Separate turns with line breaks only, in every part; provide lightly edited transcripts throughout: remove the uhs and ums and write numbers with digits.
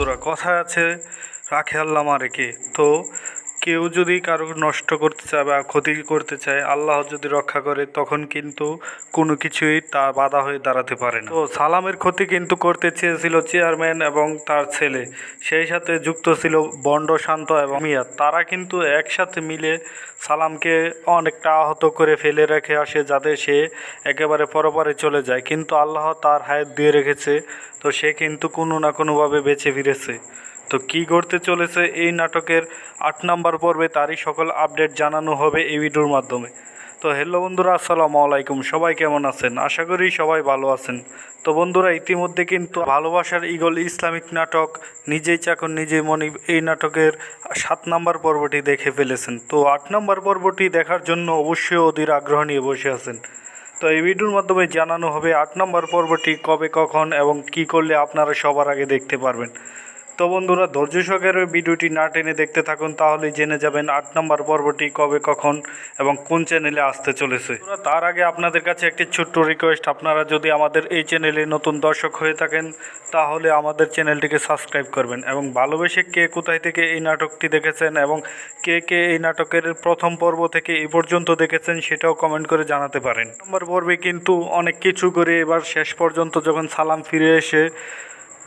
বন্ধুরা, কথায় আছে রাখে আল্লাহ মারেকে। তো কেউ যদি কারো নষ্ট করতে চায় বা ক্ষতি করতে চায়, আল্লাহ যদি রক্ষা করে, তখন কিন্তু কোনো কিছুই তা বাধা হয়ে দাঁড়াতে পারে না। তো সালামের ক্ষতি কিন্তু করতে চেয়েছিল চেয়ারম্যান এবং তার ছেলে, সেই সাথে যুক্ত ছিল বন্ড, শান্ত এবং মিয়া। তারা কিন্তু একসাথে মিলে সালামকে অনেকটা আহত করে ফেলে রেখে আসে, যাতে সে একেবারে পরপারে চলে যায়। কিন্তু আল্লাহ তার হায়াত দিয়ে রেখেছে, তো সে কিন্তু কোনো না কোনোভাবে বেঁচে ফিরেছে। তো কি ঘটতে চলেছে এই নাটকের ৮ নম্বর পর্বে, তারই সকল আপডেট জানানো হবে এই ভিডিওর মাধ্যমে। তো হ্যালো বন্ধুরা, আসসালামু আলাইকুম। সবাই কেমন আছেন? আশা করি সবাই ভালো আছেন। তো বন্ধুরা, ইতিমধ্যে কিন্তু ভালোবাসার ঈগল ইসলামিক নাটক নিজেই চাকর নিজেই মনিব, এই নাটকের ৭ নম্বর পর্বটি দেখে ফেলেছেন। তো ৮ নম্বর পর্বটি দেখার জন্য অবশ্যই অধীর আগ্রহ নিয়ে বসে আছেন। তো এই ভিডিওর মাধ্যমে জানানো হবে ৮ নম্বর পর্বটি কবে, কখন এবং কি করলে আপনারা সবার আগে দেখতে পারবেন। তো বন্ধুরা, ধৈর্য সহকারে ভিডিওটি না টেনে দেখতে থাকুন, তাহলেই জেনে যাবেন ৮ নম্বর পর্বটি কবে, কখন এবং কোন চ্যানেলে আসতে চলেছে। তার আগে আপনাদের কাছে একটি ছোট্ট রিকোয়েস্ট, আপনারা যদি আমাদের এই চ্যানেলে নতুন দর্শক হয়ে থাকেন, তাহলে আমাদের চ্যানেলটিকে সাবস্ক্রাইব করবেন এবং ভালোবেসে কে কোথায় থেকে এই নাটকটি দেখেছেন এবং কে কে এই নাটকের প্রথম পর্ব থেকে এই পর্যন্ত দেখেছেন, সেটাও কমেন্ট করে জানাতে পারেন। নম্বর পর্বে কিন্তু অনেক কিছু করে এবার শেষ পর্যন্ত যখন সালাম ফিরে এসে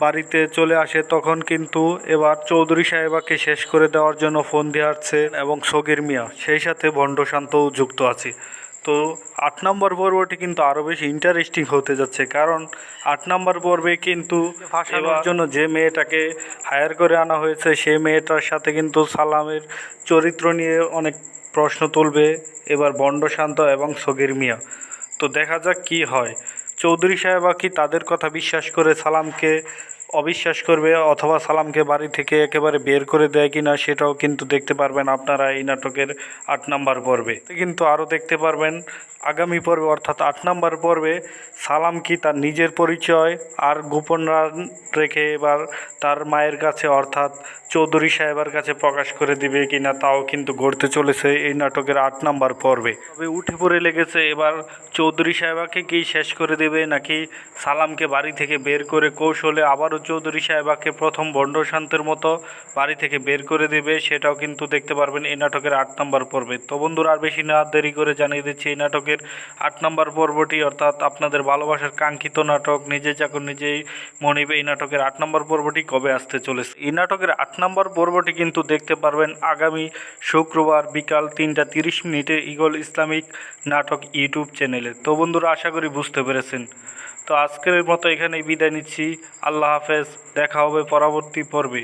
বাড়িতে চলে আসে, তখন কিন্তু এবার চৌধুরী সাহেবাকে শেষ করে দেওয়ার জন্য ফোন দিয়ে আসছে এবং সগির মিয়া, সেই সাথে ভণ্ড শান্তও যুক্ত আছে। তো ৮ নম্বর পর্বটি কিন্তু আরও বেশি ইন্টারেস্টিং হতে যাচ্ছে, কারণ ৮ নম্বর পর্বে কিন্তু ফাঁসানোর জন্য যে মেয়েটাকে হায়ার করে আনা হয়েছে, সেই মেয়েটার সাথে কিন্তু সালামের চরিত্র নিয়ে অনেক প্রশ্ন তুলবে এবার ভণ্ড শান্ত এবং সগির মিয়া। তো দেখা যাক কি হয়। চৌধুরী সাহেবা কি তাদের কথা বিশ্বাস করে সালামকে অবিশ্বাস করবে, অথবা সালামকে বাড়ি থেকে একেবারে বের করে দেয় কিনা, সেটাও কিন্তু দেখতে পারবেন আপনারা এই নাটকের ৮ নম্বর পর্বে। কিন্তু আরও দেখতে পারবেন আগামী পর্বে, অর্থাৎ ৮ নম্বর পর্বে সালাম কি তার নিজের পরিচয় আর গোপন রেখে এবার তার মায়ের কাছে, অর্থাৎ চৌধুরী সাহেবের কাছে প্রকাশ করে দিবে কিনা, তাও কিন্তু ঘটতে চলেছে এই নাটকের ৮ নম্বর পর্বে। তবে উঠে পড়ে লেগেছে এবার চৌধুরী সাহেবাকে কি শেষ করে দেবে, নাকি সালামকে বাড়ি থেকে বের করে কৌশলে আবারও চৌধুরী সাহেবাকে প্রথম ভণ্ড শান্তের মতো বাড়ি থেকে বের করে দেবে, সেটাও কিন্তু দেখতে পারবেন এই নাটকের ৮ নম্বর পর্বে। তো বন্ধুরা, আর বেশি না দেরি করে জানিয়ে দিচ্ছি এই নাটকের ৮ নম্বর পর্বটি, অর্থাৎ আপনাদের ভালোবাসার কাঙ্ক্ষিত নাটক নিজে চাকর নিজেই মনিব, এই নাটকের ৮ নম্বর পর্বটি কবে আসতে চলেছে। এই নাটকের ৮ নম্বর পর্বটি কিন্তু দেখতে পারবেন আগামী শুক্রবার বিকাল ৩টা ৩০ মিনিটে ঈগল ইসলামিক নাটক ইউটিউব চ্যানেলে। তো বন্ধুরা, আশা করি বুঝতে পেরেছেন। তো আজকের মতো এখানেই বিদায় নিচ্ছি। আল্লাহ হাফেজ, দেখা হবে পরবর্তী পর্বে।